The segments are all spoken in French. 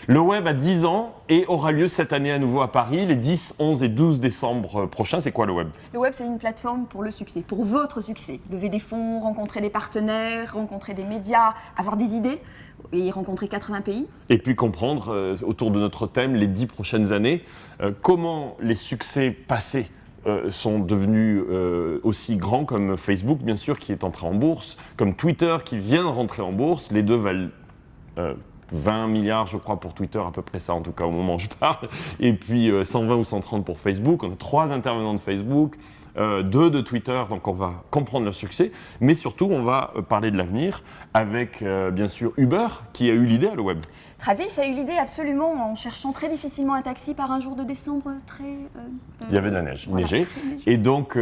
Le web a 10 ans et aura lieu cette année à nouveau à Paris, les 10, 11 et 12 décembre prochains. C'est quoi le web? Le web, c'est une plateforme pour le succès, pour votre succès. Lever des fonds, rencontrer des partenaires, rencontrer des médias, avoir des idées et rencontrer 80 pays. Et puis comprendre, autour de notre thème, les 10 prochaines années, comment les succès passés sont devenus aussi grands comme Facebook, bien sûr, qui est entré en bourse, comme Twitter, qui vient de rentrer en bourse. Les deux valent 20 milliards, je crois, pour Twitter, à peu près ça, en tout cas, au moment où je parle. Et puis 120 ou 130 pour Facebook. On a 3 intervenants de Facebook, 2 de Twitter, donc on va comprendre leur succès. Mais surtout, on va parler de l'avenir avec, bien sûr, Uber, qui a eu l'idée à le web. Travis a eu l'idée absolument en cherchant très difficilement un taxi par un jour de décembre très... il y avait de la neige, voilà, neigé. très léger. Et donc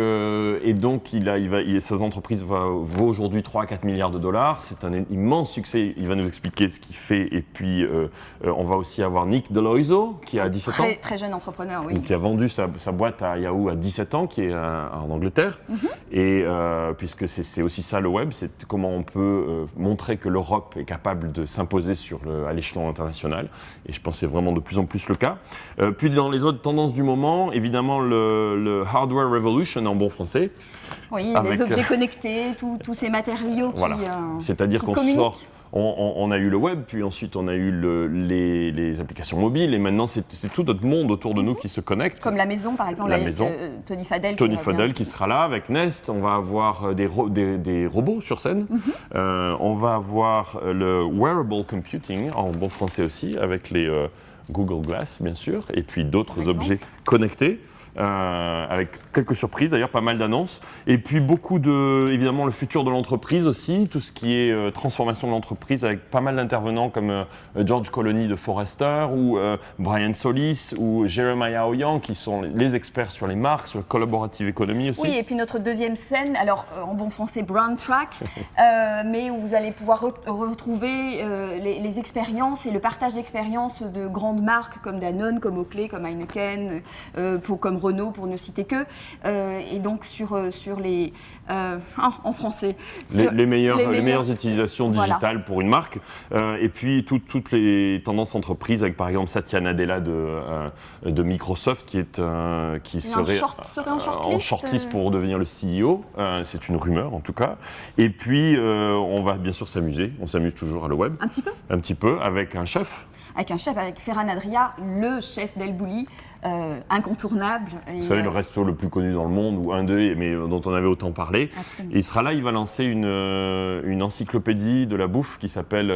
sa entreprise vaut aujourd'hui 3 à 4 milliards de dollars. C'est un immense succès. Il va nous expliquer ce qu'il fait. Et puis, on va aussi avoir Nick Deloiseau, qui a 17 ans. Très jeune entrepreneur, oui. Qui a vendu sa boîte à Yahoo à 17 ans, qui est en Angleterre. Et puisque c'est aussi ça le web, c'est comment on peut montrer que l'Europe est capable de s'imposer à l'échelon international. Et je pense que c'est vraiment de plus en plus le cas. Puis dans les autres tendances du moment, évidemment le hardware revolution en bon français. Oui, avec, les objets connectés, tous ces matériaux voilà. C'est-à-dire qu'on communiquent. On a eu le web, puis ensuite on a eu les applications mobiles, et maintenant c'est tout notre monde autour de nous qui se connecte. Comme la maison, par exemple, Tony Fadell. Qui sera là avec Nest. On va avoir des robots sur scène. On va avoir le wearable computing, en bon français aussi, avec les Google Glass, bien sûr, et puis d'autres objets connectés. Avec quelques surprises, d'ailleurs pas mal d'annonces, et puis évidemment le futur de l'entreprise aussi, tout ce qui est transformation de l'entreprise avec pas mal d'intervenants comme George Colony de Forrester ou Brian Solis ou Jeremiah Ouyang qui sont les experts sur les marques, sur la collaborative economy aussi. Oui, et puis notre deuxième scène, alors en bon français Brand Track, mais où vous allez pouvoir retrouver les expériences et le partage d'expériences de grandes marques comme Danone, comme Oakley, comme Heineken, comme Renault, pour ne citer que, et donc sur les... en français. Les meilleures utilisations digitales pour une marque. Et puis toutes les tendances entreprises, avec par exemple Satya Nadella de Microsoft, qui serait en shortlist pour devenir le CEO. C'est une rumeur en tout cas. Et puis on va bien sûr s'amuser. On s'amuse toujours à le web. Un petit peu. Un petit peu, avec un chef. Avec Ferran Adria, le chef d'El Bulli, incontournable. Vous savez, le resto le plus connu dans le monde, ou un d'eux, mais dont on avait autant parlé. Absolument. Et il sera là, il va lancer une encyclopédie de la bouffe qui s'appelle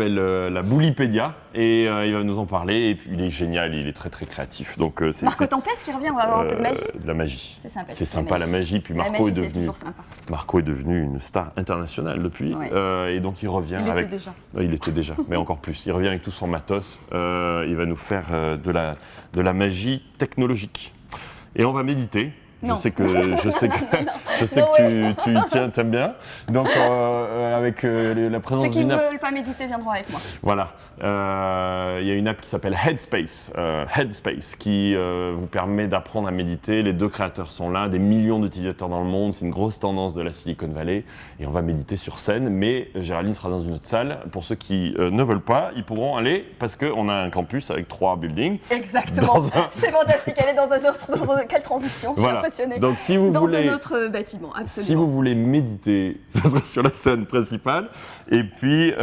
la Boulipédia, et il va nous en parler, et puis il est génial, il est très très créatif. Donc, Marco Tempest qui revient, on va avoir un peu de magie. De la magie. C'est sympa. C'est sympa la magie, puis Marco est devenu une star internationale depuis, et donc il revient il était déjà, mais encore plus. Il revient avec tout son matos, il va nous faire de la magie technologique. Et on va méditer. Je sais que tu aimes bien. Donc avec la présence Ceux qui ne veulent pas méditer viendront avec moi. Voilà. Il y a une app qui s'appelle Headspace, qui vous permet d'apprendre à méditer. Les 2 créateurs sont là, des millions d'utilisateurs dans le monde. C'est une grosse tendance de la Silicon Valley. Et on va méditer sur scène. Mais Géraldine sera dans une autre salle. Pour ceux qui ne veulent pas, ils pourront aller parce qu'on a un campus avec 3 buildings. Exactement. C'est fantastique. Elle est dans un autre. Quelle transition. Voilà. Donc si vous voulez, un autre bâtiment, absolument. Si vous voulez méditer, ça sera sur la scène principale. Et puis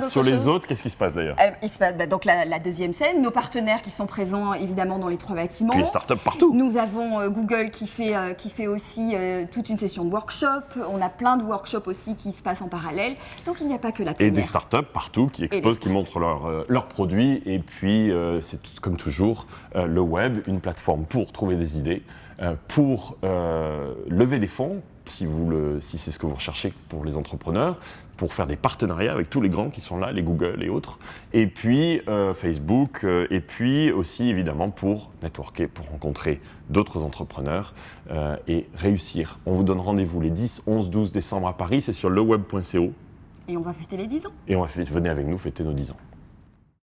sur les autres, qu'est-ce qui se passe d'ailleurs? Il se passe donc la deuxième scène, nos partenaires qui sont présents évidemment dans les 3 bâtiments. Puis les startups partout. Nous avons Google qui fait aussi toute une session de workshop. On a plein de workshops aussi qui se passent en parallèle. Donc il n'y a pas que la première. Et des startups partout qui exposent, qui montrent leurs produits. Et puis c'est comme toujours le web, une plateforme pour trouver des idées, pour lever des fonds, si c'est ce que vous recherchez pour les entrepreneurs, pour faire des partenariats avec tous les grands qui sont là, les Google et autres, et puis Facebook, et puis aussi évidemment pour networker, pour rencontrer d'autres entrepreneurs et réussir. On vous donne rendez-vous les 10, 11, 12 décembre à Paris, c'est sur leweb.co. Et on va fêter les 10 ans. Et venez avec nous fêter nos 10 ans.